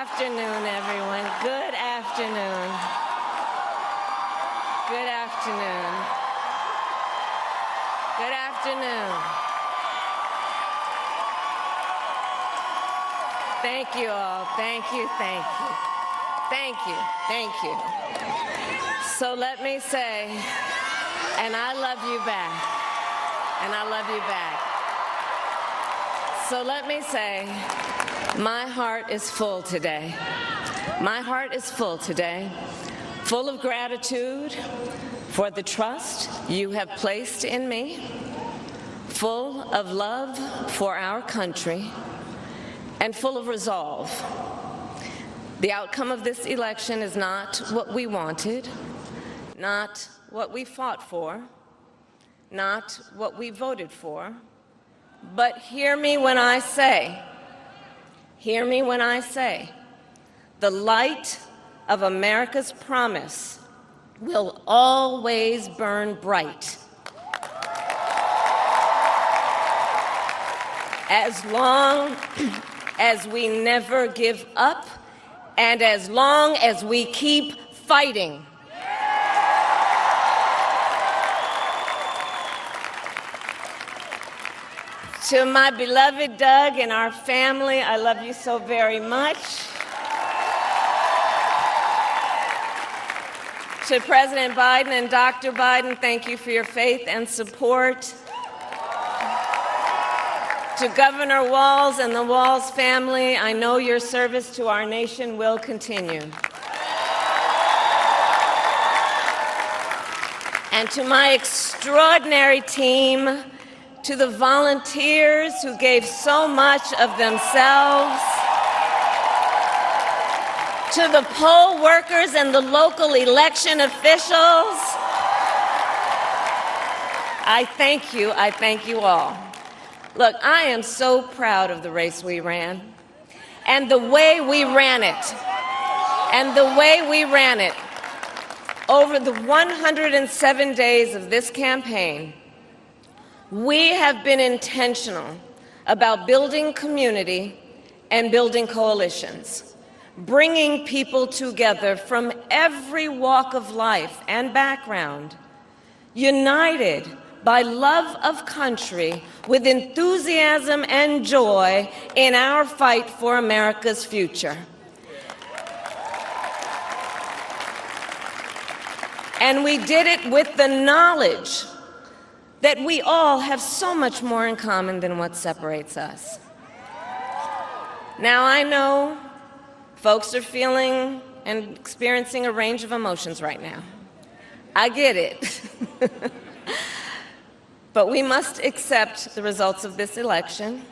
afternoon, everyone. Good afternoon. Good afternoon. Good afternoon. Thank you all. Thank you, thank you. Thank you, thank you. So let me say, and I love you back, and I love you back. So let me say, my heart is full today. My heart is full today, full of gratitude for the trust you have placed in me, full of love for our country, and full of resolve. The outcome of this election is not what we wanted, not what we fought for, not what we voted for, but hear me when I say, the light of America's promise will always burn bright. As long as we never give up, and as long as we keep fighting. To my beloved Doug and our family, I love you so very much. To President Biden and Dr. Biden, thank you for your faith and support. To Governor Walz and the Walz family, I know your service to our nation will continue. And to my extraordinary team, to the volunteers who gave so much of themselves, to the poll workers and the local election officials, I thank you all. Look, I am so proud of the race we ran, and the way we ran it, over the 107 days of this campaign. We have been intentional about building community and building coalitions, bringing people together from every walk of life and background, united by love of country with enthusiasm and joy in our fight for America's future. And we did it with the knowledge that we all have so much more in common than what separates us. Now, I know folks are feeling and experiencing a range of emotions right now. I get it. But we must accept the results of this election.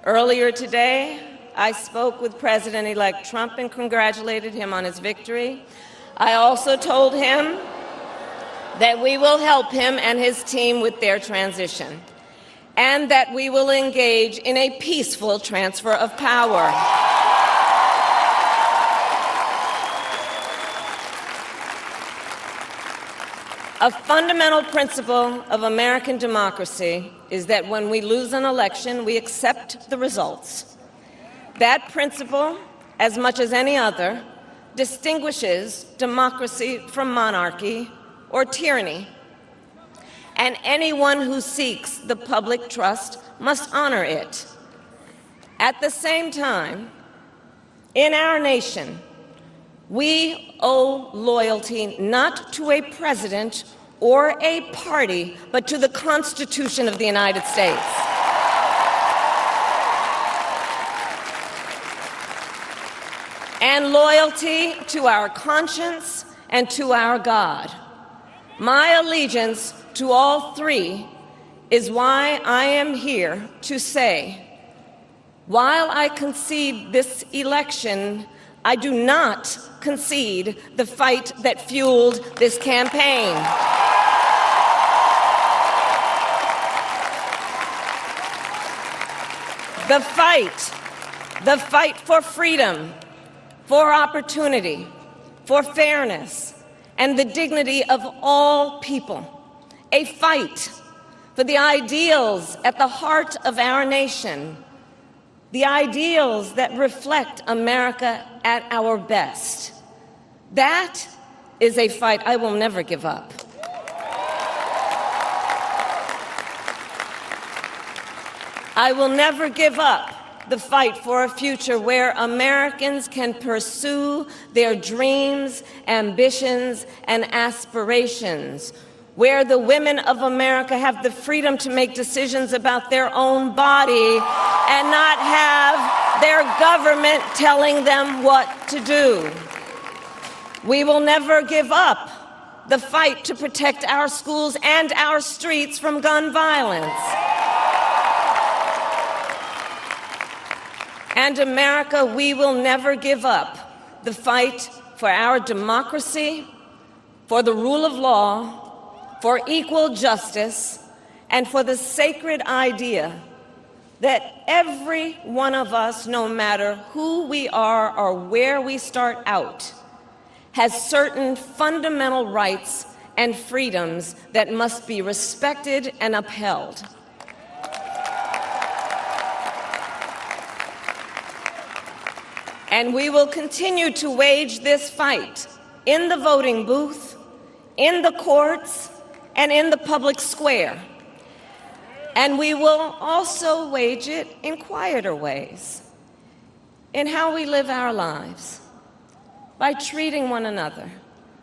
Earlier today, I spoke with President-elect Trump and congratulated him on his victory. I also told him that we will help him and his team with their transition, and that we will engage in a peaceful transfer of power. A fundamental principle of American democracy is that when we lose an election, we accept the results. That principle, as much as any other, distinguishes democracy from monarchy or tyranny. And anyone who seeks the public trust must honor it. At the same time, in our nation, we owe loyalty not to a president or a party, but to the Constitution of the United States. And loyalty to our conscience and to our God. My allegiance to all three is why I am here to say, while I concede this election, I do not concede the fight that fueled this campaign. The fight for freedom, for opportunity, for fairness, and the dignity of all people. A fight for the ideals at the heart of our nation. the ideals that reflect America at our best. That is a fight I will never give up. I will never give up the fight for a future where Americans can pursue their dreams, ambitions, and aspirations, where the women of America have the freedom to make decisions about their own body and not have their government telling them what to do. We will never give up the fight to protect our schools and our streets from gun violence. And America, we will never give up the fight for our democracy, for the rule of law, for equal justice, and for the sacred idea that every one of us, no matter who we are or where we start out, has certain fundamental rights and freedoms that must be respected and upheld. And we will continue to wage this fight in the voting booth, in the courts, and in the public square. And we will also wage it in quieter ways, in how we live our lives, by treating one another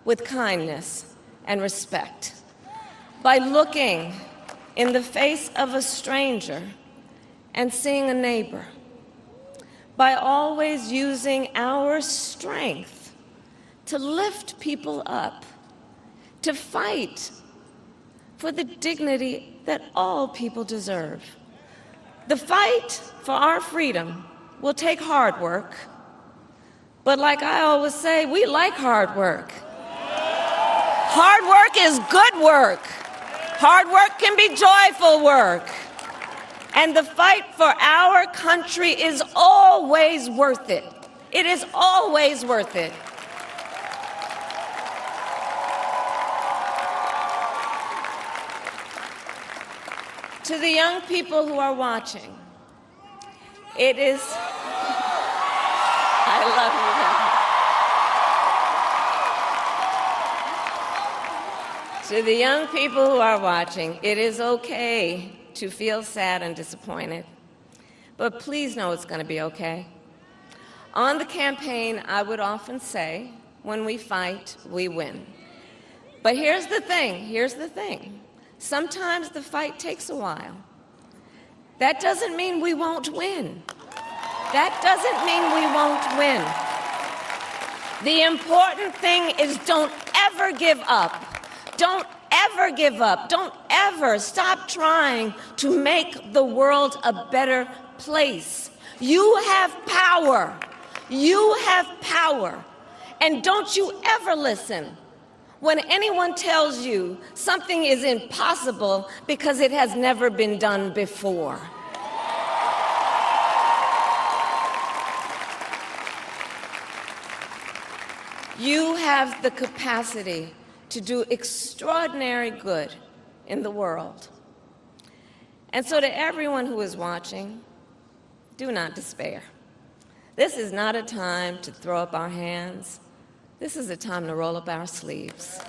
with kindness and respect, by looking in the face of a stranger and seeing a neighbor, by always using our strength to lift people up, to fight for the dignity that all people deserve. The fight for our freedom will take hard work, but like I always say, we like hard work. Hard work is good work. Hard work can be joyful work. And the fight for our country is always worth it. It is always worth it. To the young people who are watching, it is, I love you. To the young people who are watching, it is okay to feel sad and disappointed, but please know it's going to be okay. On the campaign, I would often say, when we fight, we win. But here's the thing. Sometimes the fight takes a while. That doesn't mean we won't win. That doesn't mean we won't win. The important thing is don't ever give up. Don't ever give up. Don't ever stop trying to make the world a better place. You have power. You have power. And don't you ever listen when anyone tells you something is impossible because it has never been done before. You have the capacity to do extraordinary good in the world. And so to everyone who is watching, do not despair. This is not a time to throw up our hands. This is a time to roll up our sleeves.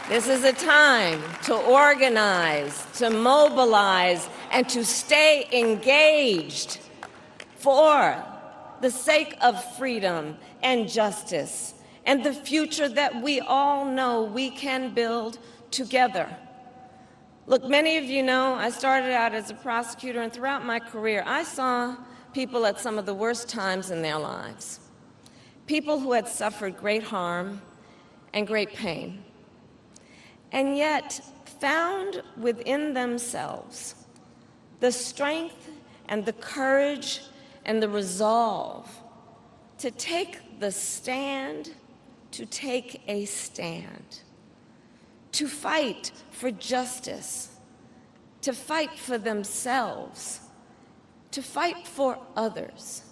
This is a time to organize, to mobilize, and to stay engaged for the sake of freedom and justice and the future that we all know we can build together. Look, many of you know I started out as a prosecutor, and throughout my career, I saw people at some of the worst times in their lives, people who had suffered great harm and great pain, and yet found within themselves the strength and the courage and the resolve to take the stand, to take a stand, to fight for justice, to fight for themselves, to fight for others.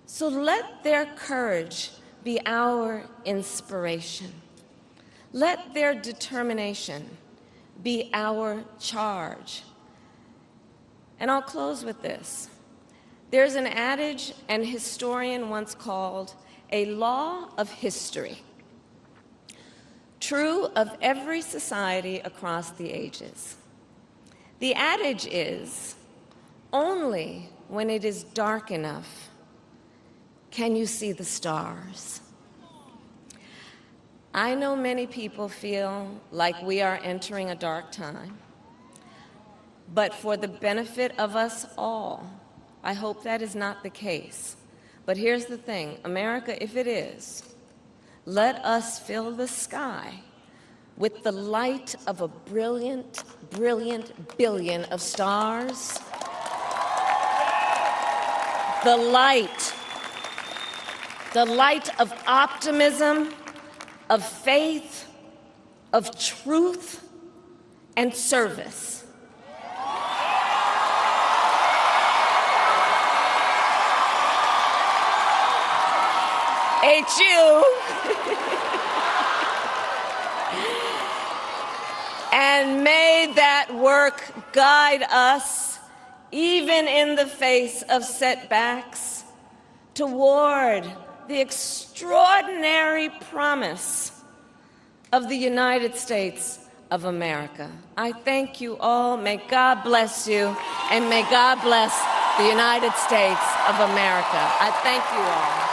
So let their courage be our inspiration. Let their determination be our charge. And I'll close with this. There's an adage an historian once called a law of history, true of every society across the ages. The adage is, only when it is dark enough can you see the stars. I know many people feel like we are entering a dark time, but for the benefit of us all, I hope that is not the case. But here's the thing, America, if it is, let us fill the sky with the light of a brilliant, brilliant billion of stars. The light of optimism, of faith, of truth, and service. HU. And may that work guide us, even in the face of setbacks, toward the extraordinary promise of the United States of America. I thank you all. May God bless you, and may God bless the United States of America. I thank you all.